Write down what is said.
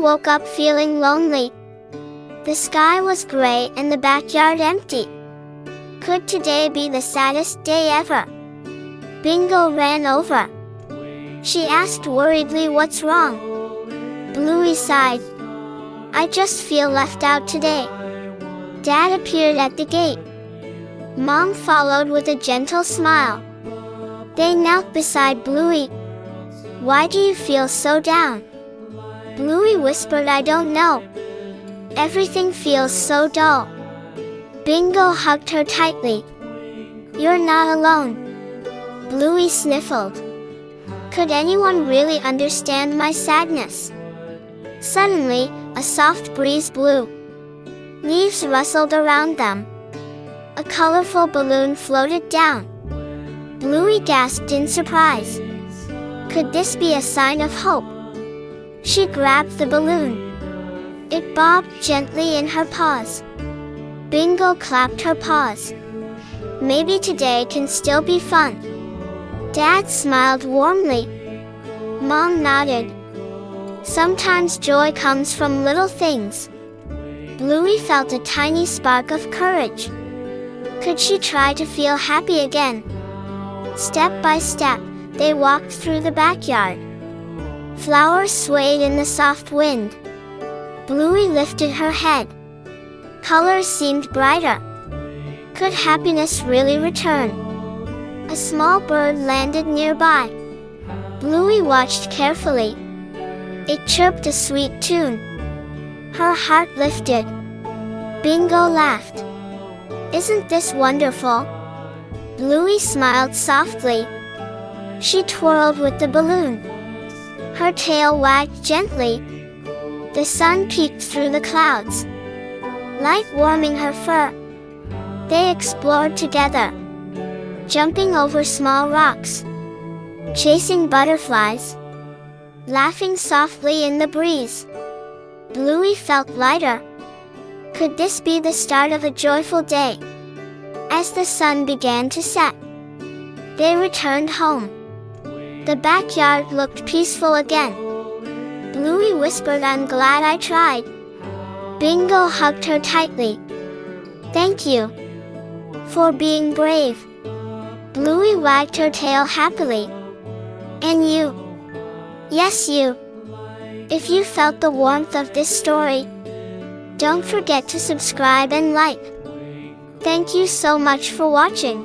woke up feeling lonely. The sky was gray and the backyard empty. Could today be the saddest day ever? Bingo ran over. She asked worriedly, "What's wrong?" Bluey sighed. "I just feel left out today." Dad appeared at the gate. Mom followed with a gentle smile. They knelt beside Bluey. "Why do you feel so down?" Bluey whispered, "I don't know. Everything feels so dull." Bingo hugged her tightly. "You're not alone." Bluey sniffled. "Could anyone really understand my sadness?" Suddenly, a soft breeze blew. Leaves rustled around them. A colorful balloon floated down. Bluey gasped in surprise. Could this be a sign of hope? She grabbed the balloon. It bobbed gently in her paws. Bingo clapped her paws. Maybe today can still be fun. Dad smiled warmly. Mom nodded. Sometimes joy comes from little things. Bluey felt a tiny spark of courage. Could she try to feel happy again? Step by step, they walked through the backyard. Flowers swayed in the soft wind. Bluey lifted her head. Colors seemed brighter. Could happiness really return? A small bird landed nearby. Bluey watched carefully. It chirped a sweet tune. Her heart lifted. Bingo laughed. "Isn't this wonderful?" Bluey smiled softly. She twirled with the balloon. Her tail wagged gently. The sun peeked through the clouds, light warming her fur. They explored together, jumping over small rocks, chasing butterflies, laughing softly in the breeze. Bluey felt lighter. Could this be the start of a joyful day? As the sun began to set, they returned home. The backyard looked peaceful again. Bluey whispered, "I'm glad I tried." Bingo hugged her tightly. "Thank you for being brave." Bluey wagged her tail happily. "And you?" "Yes, you." If you felt the warmth of this story, don't forget to subscribe and like. Thank you so much for watching.